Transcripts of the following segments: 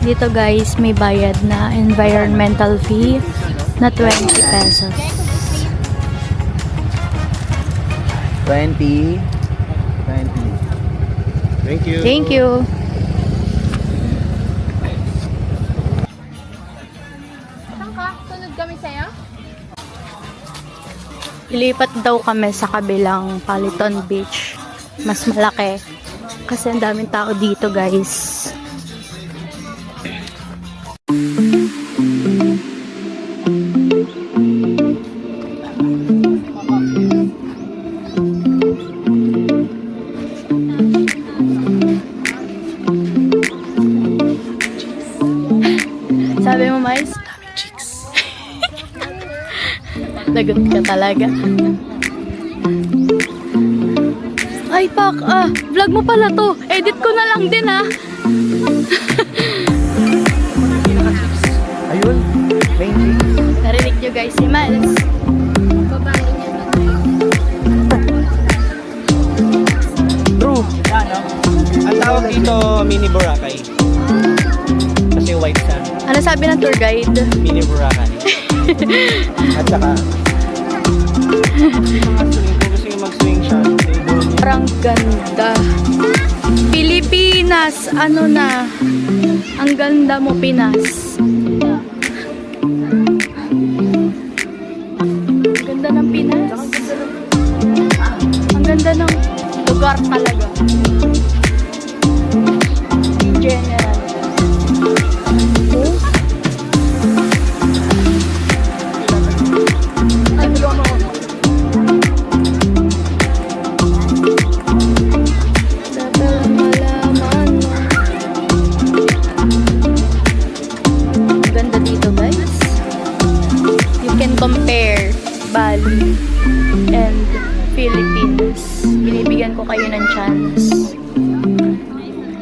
Dito guys, may bayad na environmental fee na 20 pesos. 20. Thank you. Thank you. Saan ka? Sunod kami sa'yo? Ilipat daw kami sa kabilang Paliton Beach. Mas malaki. Kasi ang daming tao dito guys. Sabi mo, Mais? Daming chicks. Lagot ka talaga. Ay, Pak, vlog mo pala to. Edit ko na lang din, Ayun. Main chicks. Narinig nyo guys si Miles. Babae niya na. True. Ang tawag dito, mini Boracay. Kasi white sand. Ano sabi ng tour guide? Mini Boracay. At saka, Kung gusto nyo mag-swing siya, Parang ganda. Pilipinas, ano na? Ang ganda mo, Pinas. Ang ganda ng Pinas. Ang ganda ng lugar talaga. In general. Oh. Ay, tulungan mo ako. Dapat malaman mo. Ang ganda dito guys. You can compare Bali and Philippines. Binibigyan ko kayo ng chance.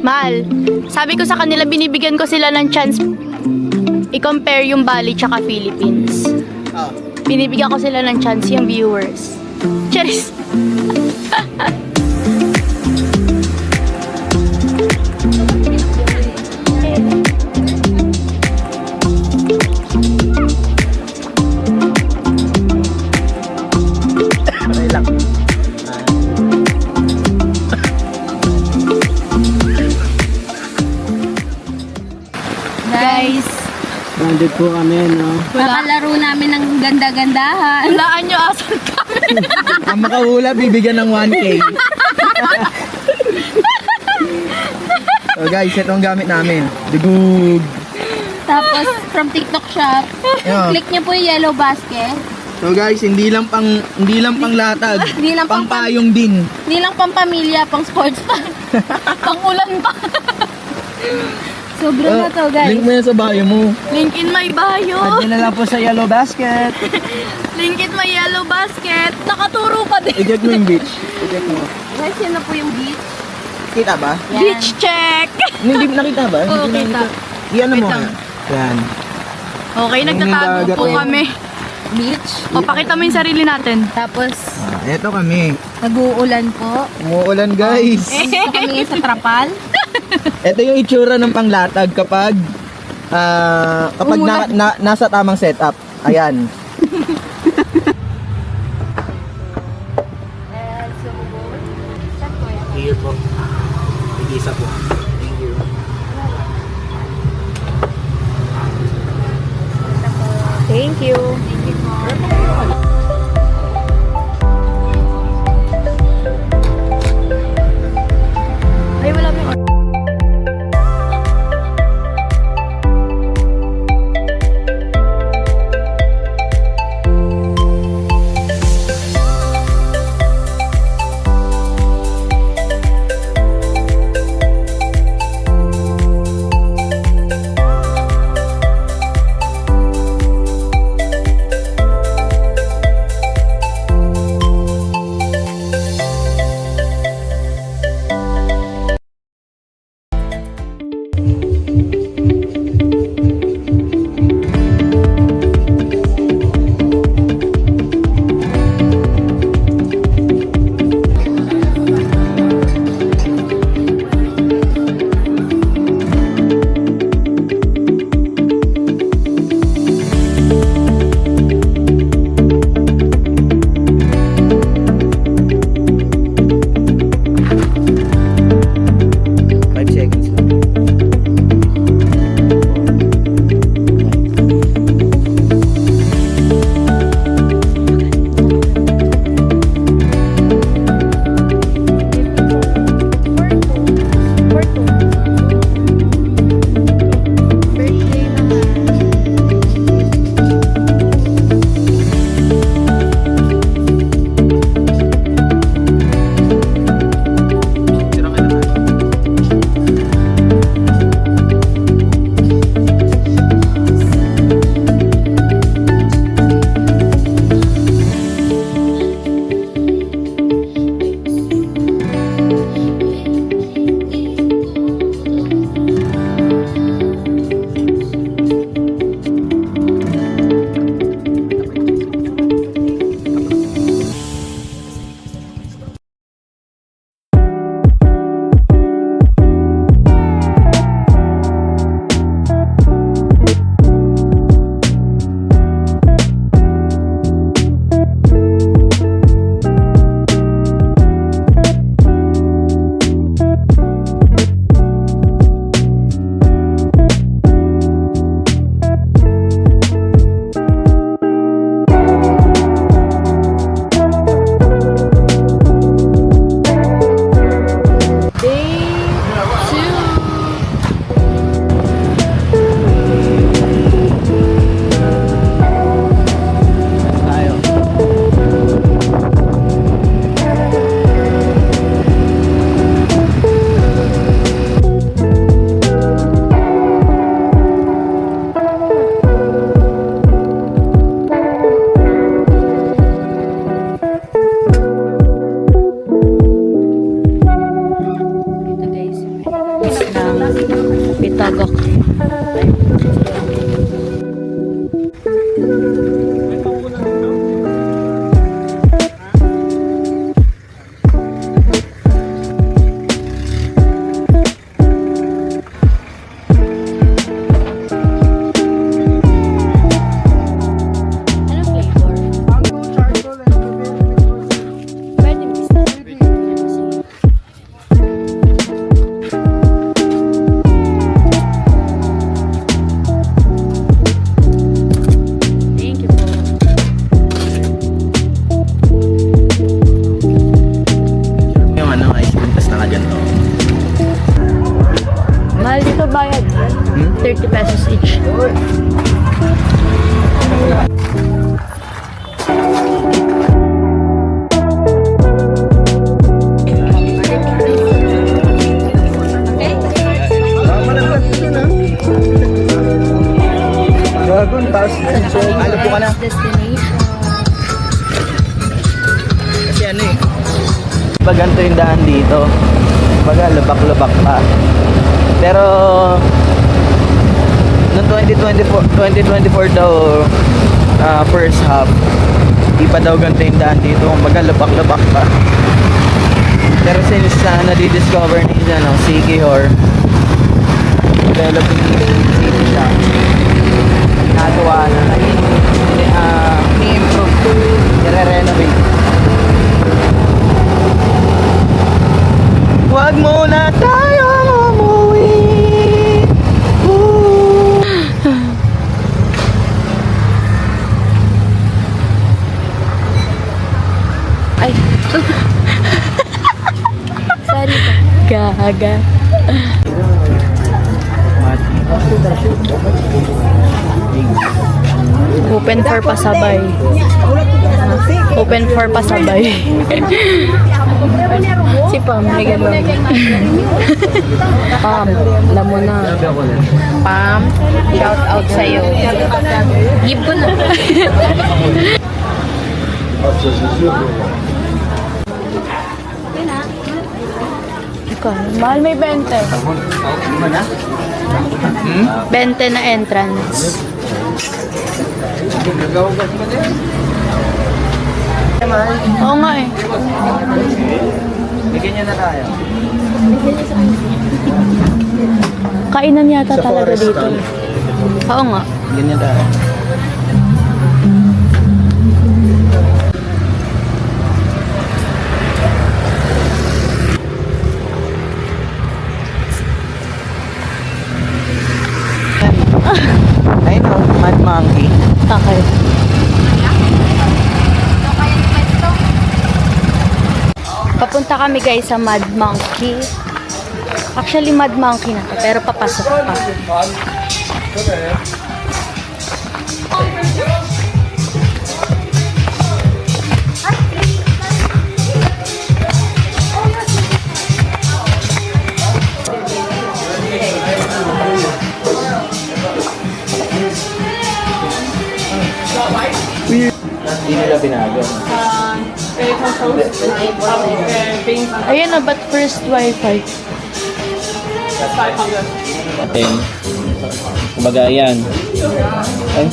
Mal, sabi ko sa kanila binibigyan ko sila ng chance i-compare yung Bali tsaka Philippines. Binibigyan ko sila ng chance yung viewers. Cheers! okay lang. Guys, Banded po kami, no? Kakalaro namin ng ganda-gandahan. hulaan nyo asan kami. Ang makahula, bibigyan ng 1K. So guys, ito ang gamit namin. Dugug. Tapos, from TikTok shop, Yeah. click niyo po yung yellow basket. So guys, hindi lang pang latag. Hindi lang pang payong din. Hindi lang pang pamilya, pang sports pa. Pang ulan pa. Sobra na to, guys. Link mo yan sa bio mo. Link in my bio. Pwede na lang po sa yellow basket. Link in my yellow basket. Nakaturo pa din. I-check mo yung beach. I-check mo. Guys, yun na po yung beach. Kita ba? Yan. Beach check. Hindi nakita ba? Oo, Hindi kita. Iyan mo. Wait lang. Yan. Okay, Yung nagtatago dagat po na yun. kami. Beach. O, pakita mo yung sarili natin. Tapos, Eto kami. nag-uulan po. Umuulan guys. Dito kami sa trapal. Ito yung itsura ng panglatag kapag nasa tamang setup. Ayan. Here po. Igisa po. Thank you. Thank you. Ay, wala pa yung bayad. 30 pesos each. Dragon Pass. Ano po ka na? Destination. Kasi ano eh. Pag ganito yung daan dito, baga lubak-lubak pa. Pero noong 2024 daw first half, di pa daw ganito yung daan dito, baga lubak-lubak pa. Pero since nadidiscover nila si Kihor, developing city siya, nagawa na i-improve, i-renovate. Huwag muna tayong umuwi. Ay. Sorry ka. Gaga. Open for pasabay. Open for pasabay. Si Pam, may gano'n. Pam, alam mo na. Pam, shout out sa'yo. Give ko na. Ikaw, mahal may 20. 20 na entrance. Oo nga eh. Bigyan niya na tayo. Kainan yata Sa talaga forest dito. stall. Oo nga. Bigyan niya tayo. I know, Mad Monkey. Okay. Papunta kami guys sa Mad Monkey. Actually, Mad Monkey na to, pero papasok pa. Hindi nila binago. Ayun na, but first wifi. Kumbaga yan. Ay,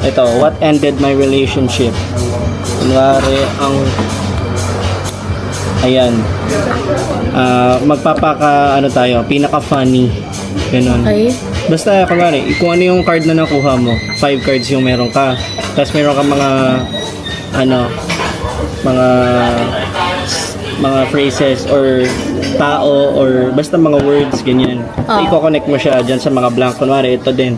ito, what ended my relationship? Kunwari, ayan. Magpapaka, tayo, pinaka-funny. Ganun. Okay. Basta, kunwari, kung ano yung card na nakuha mo, 5 cards yung meron ka. Tapos meron ka mga phrases or tao or basta mga words, ganyan. So, i-connect mo siya dyan sa mga blank. Kunwari, ito din.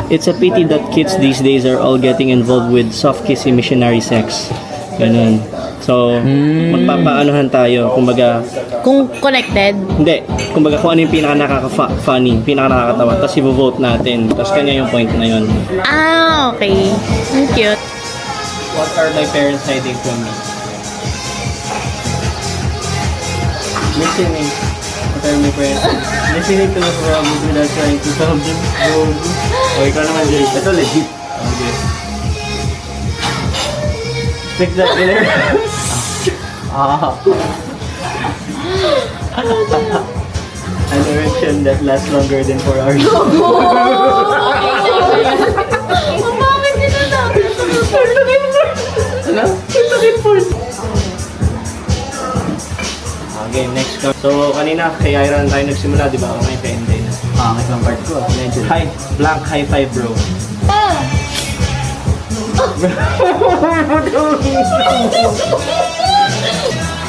It's a pity that kids these days are all getting involved with soft kissy missionary sex. Ganun. So, magpapaanohan tayo. Kumbaga, Kung connected, hindi. Kumbaga, kung ano yung pinaka nakaka-funny, pinaka nakakatawa. Tapos i-vote natin. Tapos kanya yung point na yun. okay. Ang cute. What are my parents hiding from me? Listening. What are my parents? Listening to my problems without trying to solve them. O, ikaw naman, Jay. Ito, legit. Okay. Fix that dinner. An erection that lasts longer than 4 hours. Okay, next card. So, kanina, kay Iron tayo nagsimula, di ba? Okay, pa-end na. Pangit lang part ko. Medyo. Blank high five, bro.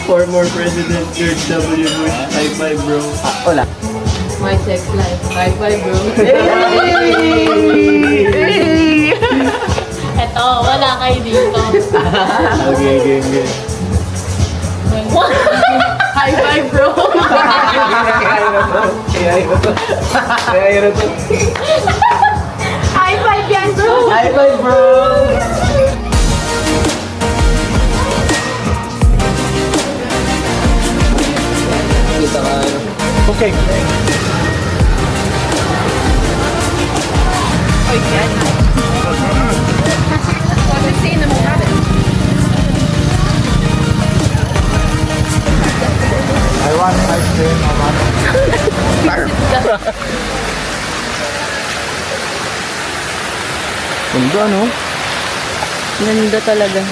Former President George W. Bush, high five, bro. Wala. My sex life. Bye bye, bro. Eto, wala kayo dito. Okay. High five, bro. High five yan, bro. High five, bro! Kita ka, ano? Okay. I want ice cream, Ganda, no? Ganda talaga.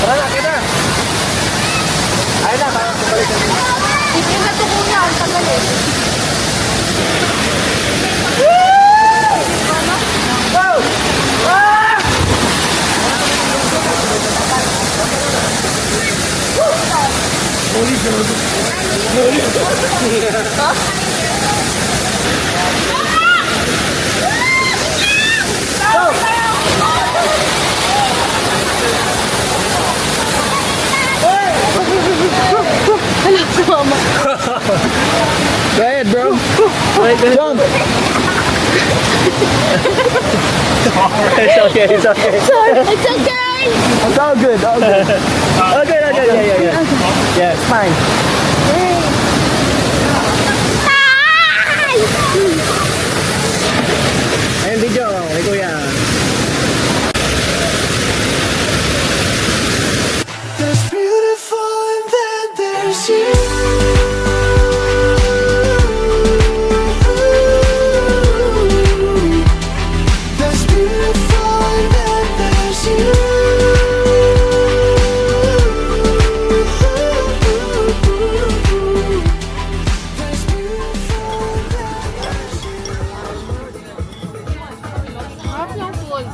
Tara na, kita! Ayun na, kaya kumalik na dito. Hindi na ito kuya. Ang tagal eh. Go ahead, bro. Jump! It's okay, it's okay. It's okay. It's all good, all good. Okay, yeah. Yes, fine. Ayun, video. Ay, kuya. There's beautiful and then there's you. There's beautiful and then there's you. There's beautiful and then there's Half na full.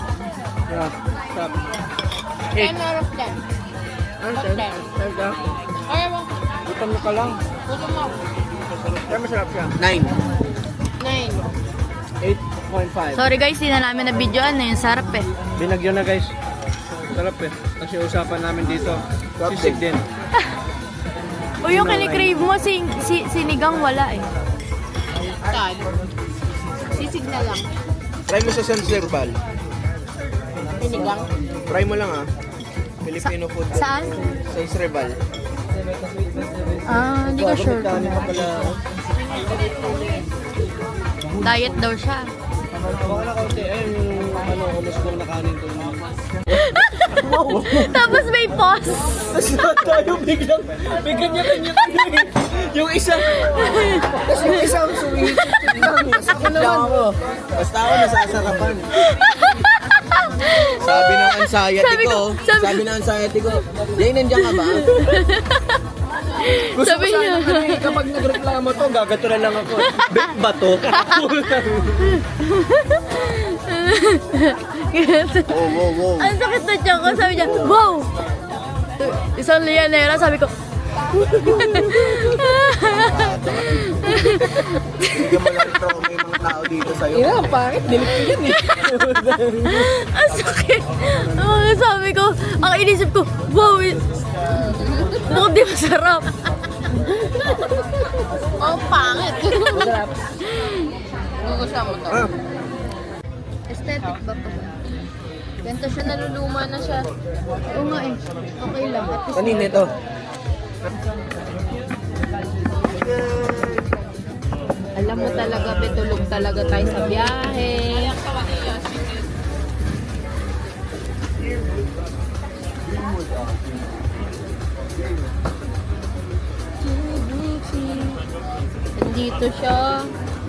Yeah, stop. 10 out of 10. Ay, ewan ko. Gutom na ka lang. Puto mo. Pero masarap siya. 9. 9. 8.5. Sorry guys, hindi na namin na videoan na yung sarap eh. Binagyo na, guys. Sarap eh. Kasi usapan namin dito. Sisig din. O yung kinikrave mo, sinigang wala eh. Tad. Sisig na lang. Try mo sa San Zerbal. Pinigang. Try mo lang, ah. Filipino food. Saan? San Zerbal. Ah, hindi ko sure. Diet daw siya. Baka na kaunti. Ayun yung ano, kumusbong na kanin doon. Tapos may pause. Tapos tayo biglang, may ganyan-ganyan kayo. Yung isa, tapos yung isa ang sumisit lang. Ako naman. Basta ako nasasarapan. Sabi ng anxiety ko, sabi ng anxiety ko, Jay, nandiyan ka ba? Gusto Sabi ko niya. sana kasi kapag nagreklamo to, gagatulan lang ako. Bit ba to? Wow. Ang sakit na tiyan ko. Sabi niya, wow! Isang liyanera, sabi ko, Bigyan mo lang ito kung may mga tao dito sa'yo. Bakit? Dilit ko yan eh. ang sakit. Sabi ko, ang inisip ko, wow! Mukhang di masarap. Oh, pangit. Gugustuhan mo to. Ah, Aesthetic ba po? Ganito siya, naluluma na siya. Oo nga eh. Okay lang. At least kanina ito. Alam mo talaga, betulog talaga tayo sa biyahe. Nandito siya.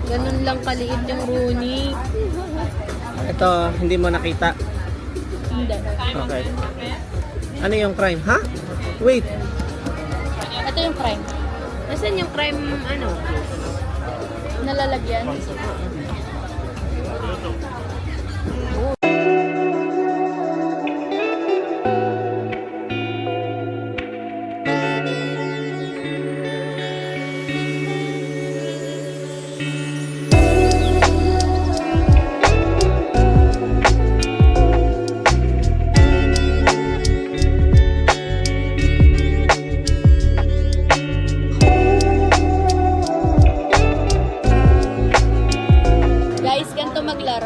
Ganun lang kaliit yung Rooney. Ito, hindi mo nakita. Hindi. Okay. Ano yung crime? Ha? Wait. Ito yung crime. Nasaan yung crime, ano? Nalalagyan?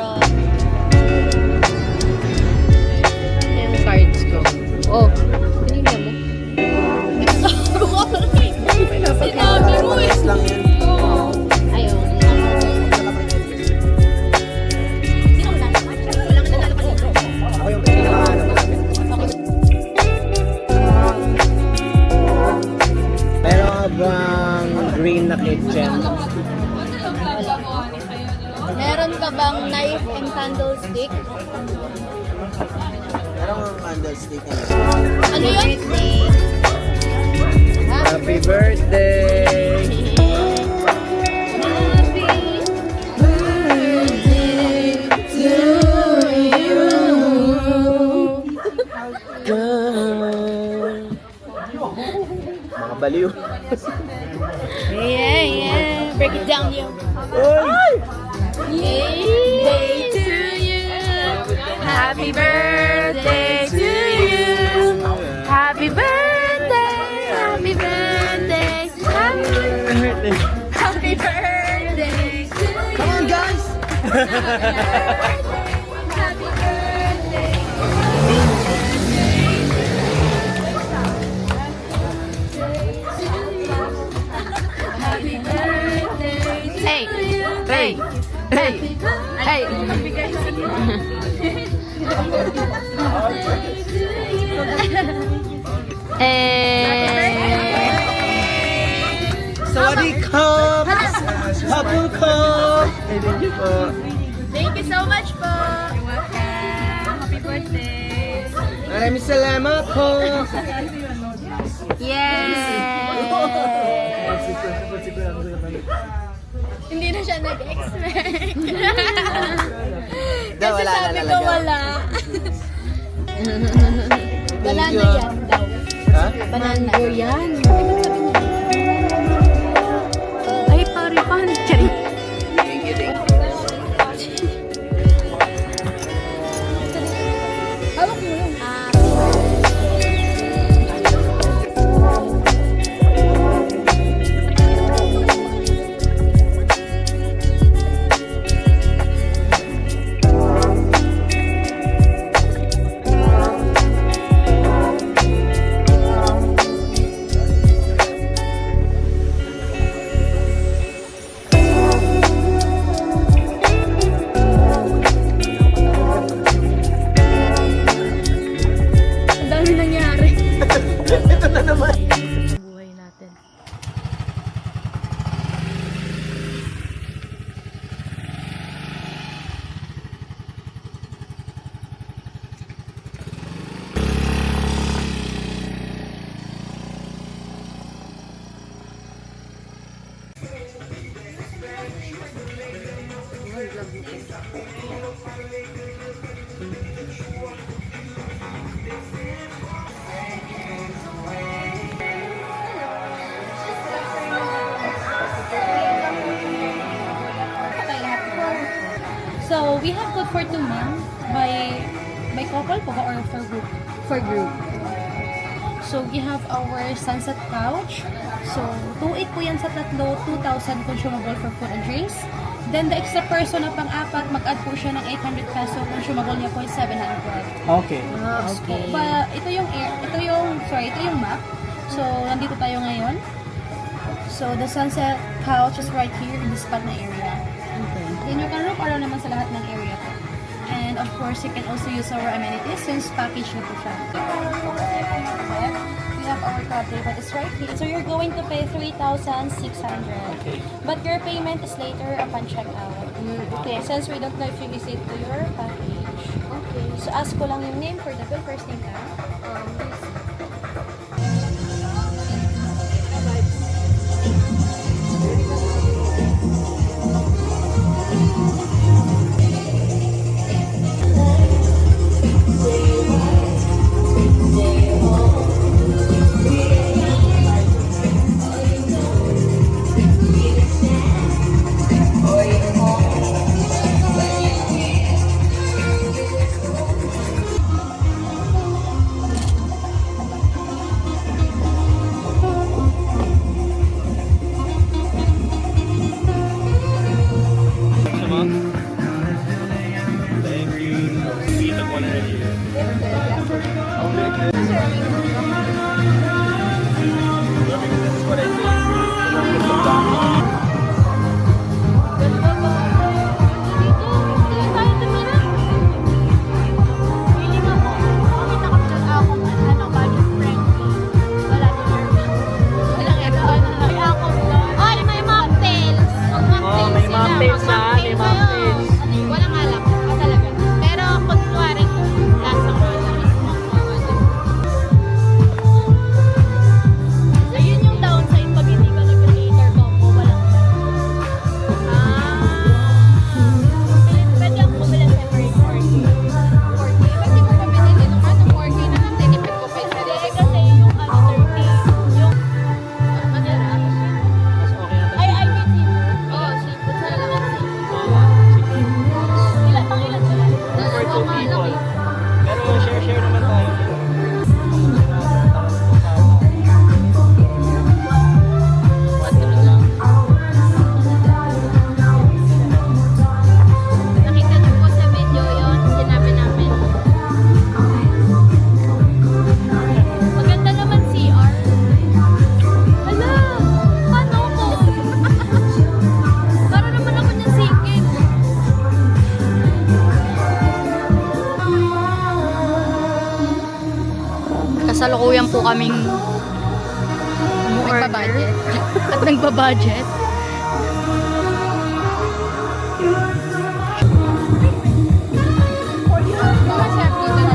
Sarap. Yung cards ko. Oh, pinigyan mo. Sinabi mo eh. lang yan. Ayun. Ako yung pinakaano malapit. Meron ka bang green na kitchen? Meron ka bang knife and candlestick? Meron kang candlestick. Ano yun? Happy birthday! Mga baliw. Yeah, yeah. Break it down, you. Oy! Yay to you. Happy birthday to you. Happy birthday. Happy birthday. Happy birthday to you. Come on, guys! Happy birthday. Happy birthday to Hey! you. Hey! Hey! Hey! Sawadee Cup! Hapon Cup! Thank you po. Thank you so much po. You're welcome. Happy birthday. Maraming salamat po. Hindi na siya nag-expect. Da, wala na Sabi ko talaga. wala. Banana you. yan daw. Ha? Banana. yan. Ay, pare pa. Charing. Thank you, thank you. Hawak mo yun. Ang dami nangyari. Ito na naman. Sa buhay natin. So we have food for 2 men by couple po ba or for group? For group. So we have our sunset couch. So 2,800 po yan sa tatlo, 2,000 consumable for food and drinks. Then the extra person na pang-apat, mag-add po siya ng 800 peso, consumable niya po is 700. Okay. Okay. Ito yung map. So nandito tayo ngayon. So the sunset couch is right here in this spot na area. Okay. Then you can roam around naman sa lahat ng area po. And of course, you can also use our amenities since package na po siya. We have our card table. It's right here. So you're going to pay 3,600. But your payment is later upon checkout. Okay. Since we don't know if you receive to your package. Okay. So ask ko lang yung name for the bill. First name ka. Ay, may mocktails. Oh, may mocktails na, may mocktails. Walang alak. Talaga. Pero kunwari, lasa ko lang. Ayun yung downside pag hindi ka nag-creator combo, walang pwede ako bumili separate 4K. 4K. Ba't di mo pa binili nung 4K na lang? Tinipid ko pa yung sarili. Kasi yung 30, yung Masarap. Mas okay na ay mean seafood. Oo, seafood sa lang. Ilan ba? For 2 people. Pero share naman tayo. Nakita niyo po sa video yon, sinabi namin. Maganda naman CR. Hala! Ano ko? Para naman ako niya singkit. Kasalukuyan po kaming Nagpa-budget. at nagbabudget. Mga chef dito na.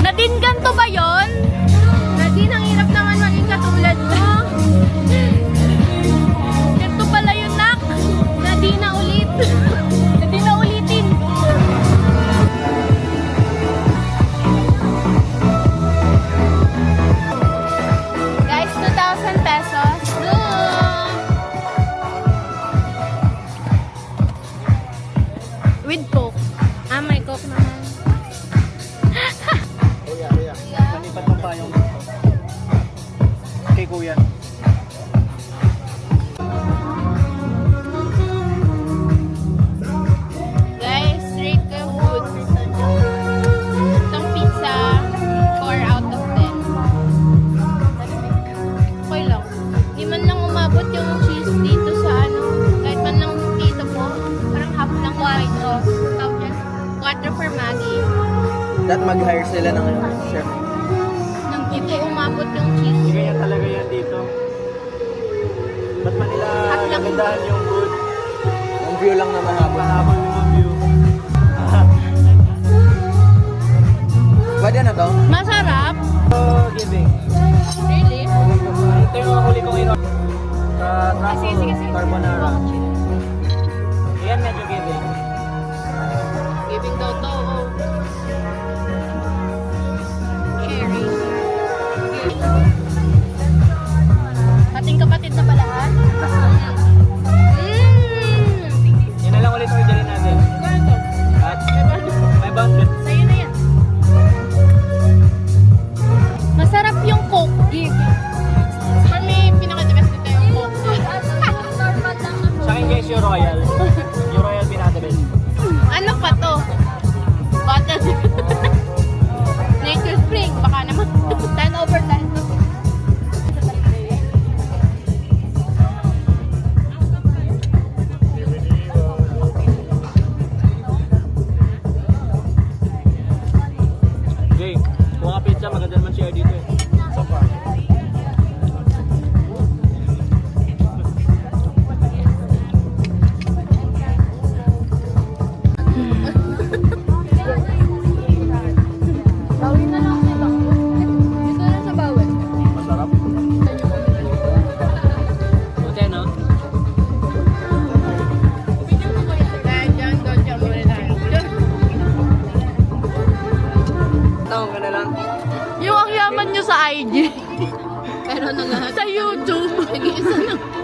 Nadine, ganito ba yon? Nadine, ang hirap naman maging katulad mo. Ganito pala yun, nak. Nadine na ulit. Hindi na ulitin. Guys, 2,000 pesos. With Coke. May coke naman. Palipat ng payong. Kay kuya. Guys, rate ko yung food. Itong pizza, 4 out of 10. Okay lang. Di man lang umabot yung cheese dito sa ano. Kahit man lang dito po. Parang half lang kahit ko. Tawag dyan. 4 for Maggie. That mag-hire sila ng chef. Nang hindi umabot yung cheese. Hindi ganyan talaga yan dito. Ba't pa nila gagandahan yung food? Ang view lang na mahaba. Mahabang yung view. Pwede na to? Masarap. Giving. Really? Ito yung huli kong ino. Sa truffle carbonara. Yan medyo giving. Giving daw to. Oh. Cherry. Ating kapatid na ba lahat? Yan na lang ulit orderin natin. At may bundle. Sa'yo na yan. Masarap yung Coke. Give. For me, pinaka-the best dito yung coke.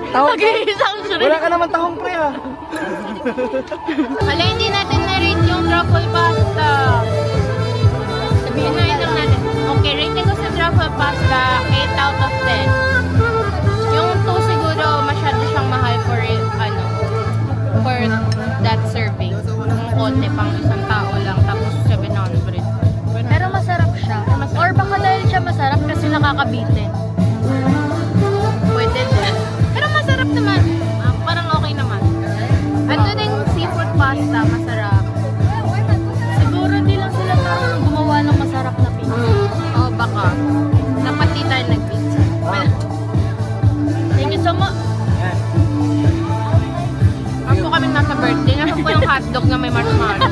Nag-iisang shrimp. Wala ka naman tahong pre ah. Wala, hindi natin na-rate yung truffle pasta. Sabihin na lang natin. Okay, rating ko sa truffle pasta, 8 out of 10. Yung 2 siguro, masyado siyang mahal for it, for that serving. Yung konti pang isang tao lang, tapos 700. Pero masarap siya. Or baka dahil siya masarap kasi nakakabitin. Pwede din. Pero masarap naman. Parang okay naman. At doon yung seafood pasta, masarap. Siguro di lang sila marunong gumawa ng masarap na pizza. O baka. Dapat di tayo nag-pizza. Thank you so much. Ako kami nasa birthday. Nasa po yung hotdog na may marshmallow.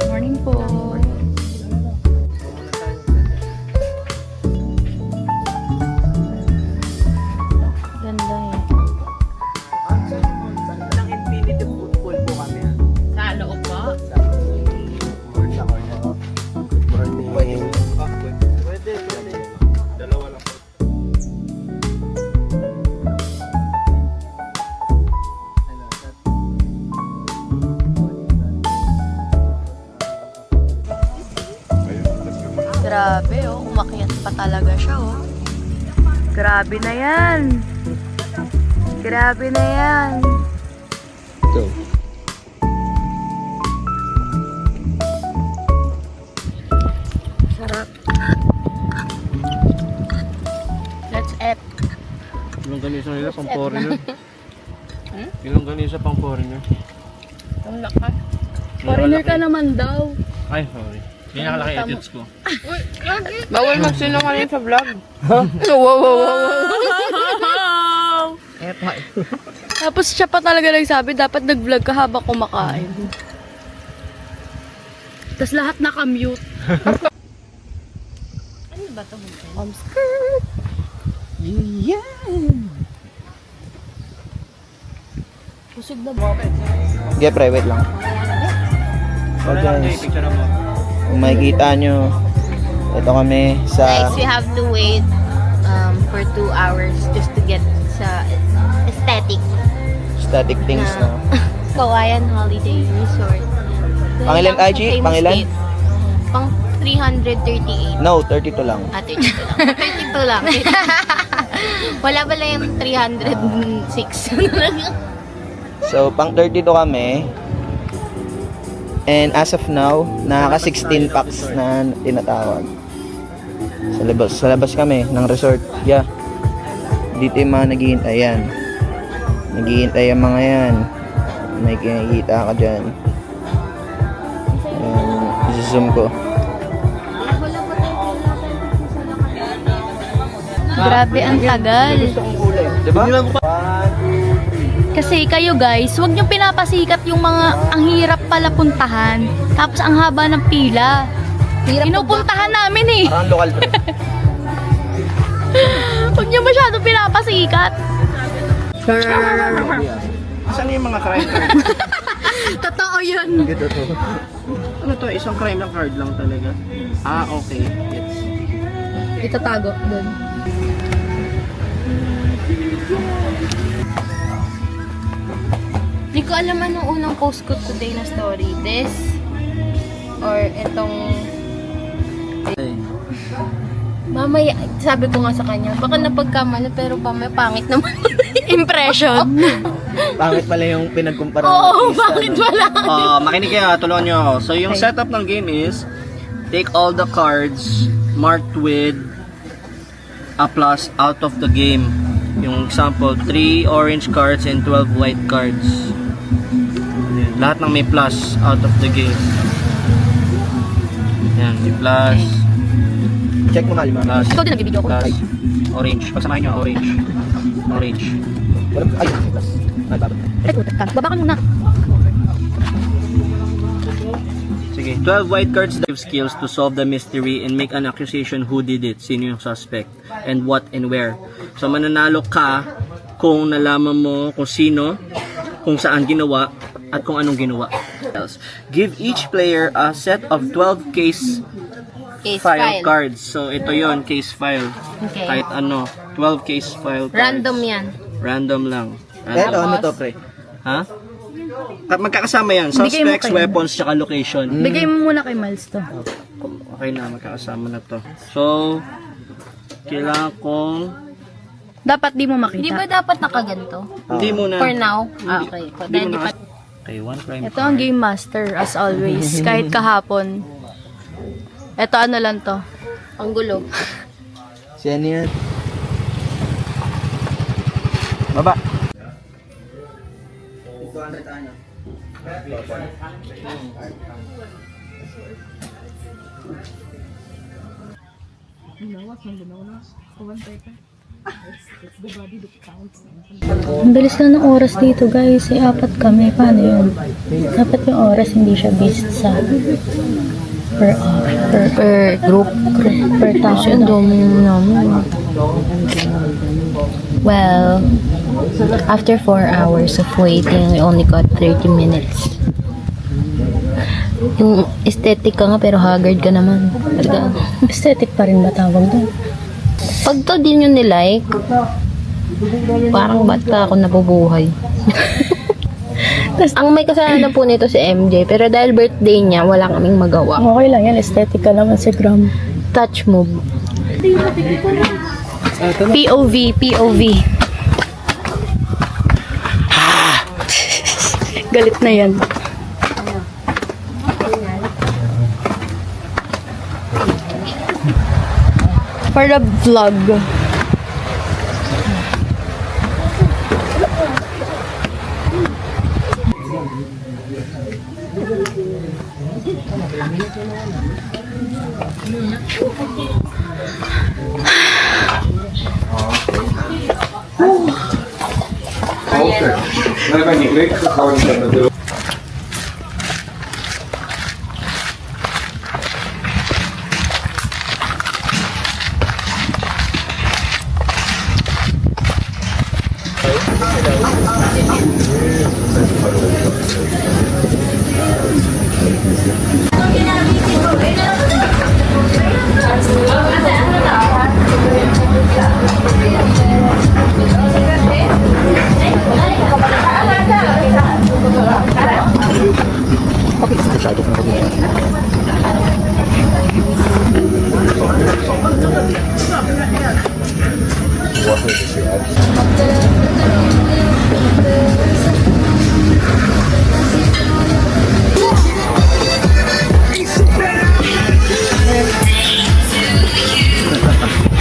Morning po. Ganda eh. Ng Infinity Food Pool po kami ah. Sa loob po. Pwede. Dalawa lang po. Grabe oh, umakyat pa talaga siya oh. Grabe na yan. Grabe na yan. Go. Sarap. Let's eat. Ilang ganisa nila, pang foreigner. Ilang ganisa pang foreigner. Ang lakas. Foreigner ka naman daw. Ay, sorry. Hindi nakalaki edits ko. Bawal magsinungaling sa vlog. Tapos siya pa talaga nagsabi, dapat nag-vlog ka habang kumakain. Tapos lahat naka-mute. Ano ba ito? Skirt. Kusog na ba? Okay, private lang. So Wala lang, Jay, guys, picture mo. kung makikita nyo, ito kami sa Guys, we have to wait for 2 hours just to get sa aesthetic static things na na. Kawayan Holiday Resort. Pangilan, Yung IG? famous Pangilan? gate. Pang 338. No, 32 lang. At 32 lang. 32 lang. Wala pala yung 306. So, pang 32 kami. And as of now, nakaka 16 packs na tinatawag. Sa labas kami ng resort. Yeah. Dito yung mga naghihintay yan. Naghihintay yung mga yan. May kinakita ka dyan. And, zoom ko. Grabe, ang tagal. Diba? Kasi kayo guys, huwag niyong pinapasikat yung mga ang hirap pala puntahan. Tapos ang haba ng pila. Pinupuntahan namin eh. Parang local trip. Ba't niyo masyado pinapasikat? Saan yung mga crime card? Totoo yun. Ano to? Isang crime lang card lang talaga. Ah, okay. Yes. Itatago doon. Hindi ko alam anong unang post ko today na story. This or itong mamaya, sabi ko nga sa kanya, baka napagkamali pero pamaya pangit naman. Impression. Pangit pala yung pinagkumpara. Oo, bakit wala? Makinig kayo, tulungan nyo ako. So, yung setup ng game is, take all the cards marked with a plus out of the game. Yung example, 3 orange cards and 12 white cards. Yan, lahat ng may plus out of the game. Yan, may plus, Check mo nga, lima. plus, Ikaw din nagbibideo ko. plus, orange. Pagsamahin nyo, orange. Orange. Ay, plus. Ay, babad. Ay, putak ka. Baba ka muna. Sige, 12 white cards that have skills to solve the mystery and make an accusation who did it, sino yung suspect, and what and where. So, mananalo ka kung nalaman mo kung sino, kung saan ginawa, at kung anong ginawa. Give each player a set of 12 case file cards. So, ito yon case file. Okay. Kahit ano, 12 case file cards. Random yan. Random lang. Eto, Random. ano to, pre? Ha? Magkakasama yan. Bigay mo Suspects, kayo. weapons, tsaka location. Bigay mo muna kay Miles to. Okay na, magkakasama na to. So, kailangan kong... Dapat di mo Di ba makita. dapat nakaganto? Hindi muna. For now? Ah, okay. Hindi Dahil mo di pa... na... Okay, one crime. Ito ang Game Master, as always. Kahit kahapon. Ito ano lang to. Ang gulo. Si ano yan? Baba. Ang bilis na ng oras dito guys. Apat kami. Paano yun? Dapat yung oras hindi siya based sa per group. Per tao. Ang dami namin. Well, after 4 hours of waiting, we only got 30 minutes. Yung aesthetic ka nga pero haggard ka naman. Talaga. Aesthetic pa rin ba tawag doon? Pag to din yung nilike, parang ba't ka ako nabubuhay? Ang may kasalanan po nito si MJ, pero dahil birthday niya, wala kaming magawa. Okay lang yan. Aesthetic ka naman si Gram. Touch move. POV, POV. Galit na yan. For the vlog.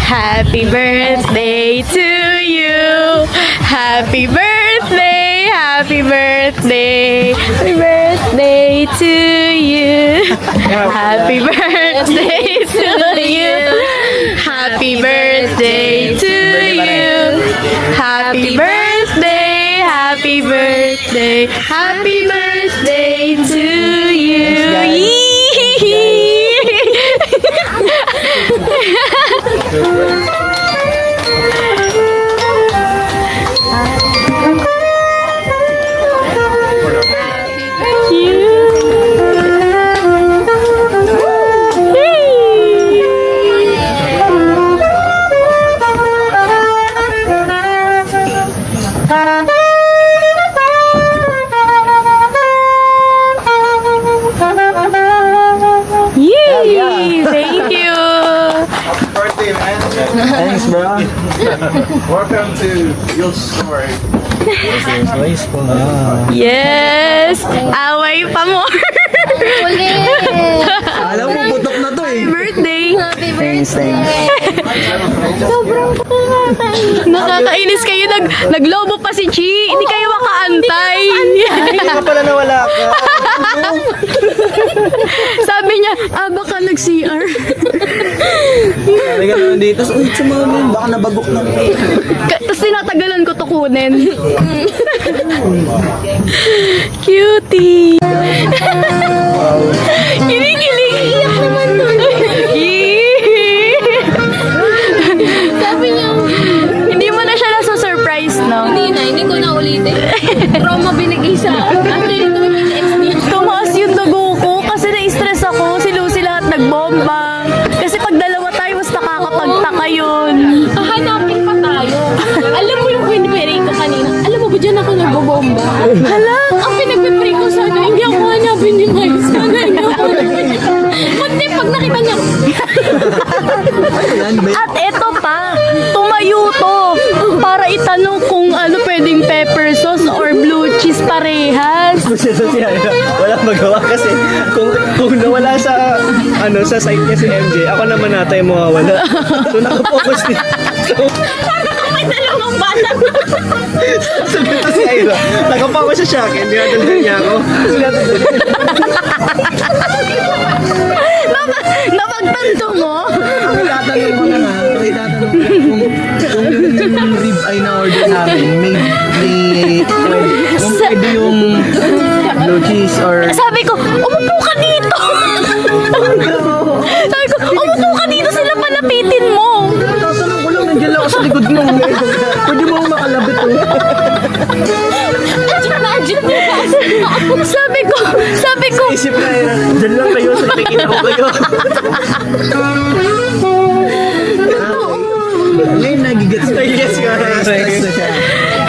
Happy birthday to you. Happy birthday. Happy birthday. Happy birthday to you. Happy birthday to you. Happy birthday to you. Happy birthday. Happy birthday. Happy birthday to you. Yee! Thanks, bro. Welcome to your story. Yes! Away pa more! Alam mo, putok na to eh. Birthday! Thanks. Nakakainis kayo. Naglobo pa si Chi. Hindi kayo makaantay. Hindi ka pala nawala ka. Sabi niya, baka nag-CR. Sabi ka naman dito. Uy, sumamin. Baka nabagok na. Tapos tinatagalan ko to kunin. Cutie! Kinikilig! Iyak naman nun. Sabi niya, hindi mo na siya nasa-surprise, no? Hindi ko na ulitin. Promo binigay sa akin. Actually, ito yung experience. Tumaas yung dugo ko kasi na-stress ako. Si Lucy lahat nagbomba. Kasi pag dalawa tayo, mas nakakapagtaka yun. Hahanapin pa tayo. Alam mo yung pinipray ko kanina. Alam mo ba dyan ako nagbobomba? Hala! Ang pinagpipray ko sana, hindi ako hanapin ni Mike. Sana hindi ako hanapin ni Mike. Pag nakita niya, At eto pa, tumayo to para itanong kung ano pwedeng pepper sauce or blue cheese parehas. Walang magawa kasi kung nawala sa sa site niya si MJ, ako naman natay mawawala. So nakapokus din. may dalawang bata. So dito si Ira, nakapokus siya sa akin, dinadalhan niya ako. Napagtanto mo? Itatanong mo na nga. Itatanong mo kung yung rib ay na-order namin, kung pwede yung blue cheese or... Sabi ko, umupo ka dito! Sabi ko, umupo ka dito, sila palapitin mo! Tatanong ko lang, nandiyan lang ako sa likod mo. Pwede mo akong makalabit oh. Sabi ko, Isip na Ira, dyan lang kayo, sa nakikita ko kayo. Ngayon nagigets ka. Nagigets ka. Stress na siya.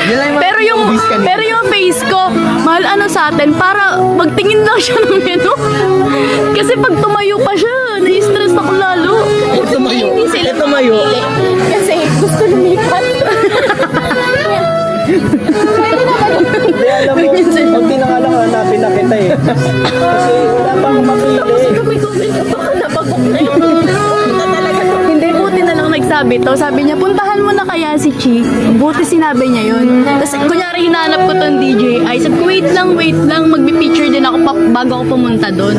Yan lang mga obvious kanina. pero yung face ko, mahal ano sa atin, para magtingin lang siya ng menu. Kasi pag tumayo pa siya, na-stress ako lalo. Hindi sila Tumayo. kasi gusto lumipat. Hindi, alam mo, pag tinangalang hanapin na kita eh. Kasi wala pa akong makili. May comment ka baka napagok na yung talaga. Hindi, buti na lang nagsabi to. Sabi niya, puntahan mo na kaya si Chi. Buti sinabi niya yun. Tapos kunyari hinanap ko tong DJI. Sabi ko, wait lang, magbi-picture din ako bago ako pumunta doon.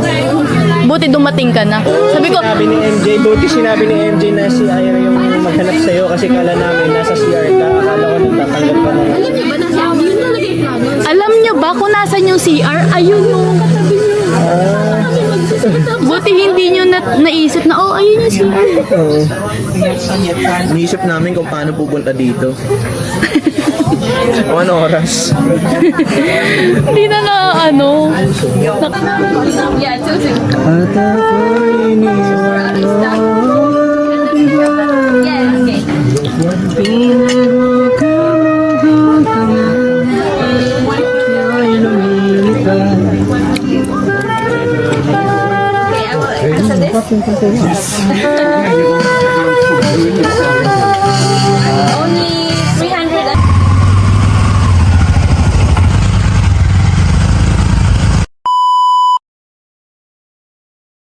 Buti dumating ka na. Sabi ko, Sinabi ni MJ, buti sinabi ni MJ na si Ira yung maghanap sa'yo kasi kala namin nasa CR ka. Akala ko nagtatanggap ka na. Alam niyo ba nasa yun talaga yung plano? alam niyo ba kung nasan yung CR? Ayun yung katabi niyo. Buti hindi niyo naisip na, oh, ayun yung CR. Iniisip namin kung paano pupunta dito. O ano oras? Hindi na ano. Yeah, so At ako'y yeah, okay. Okay, I will answer this.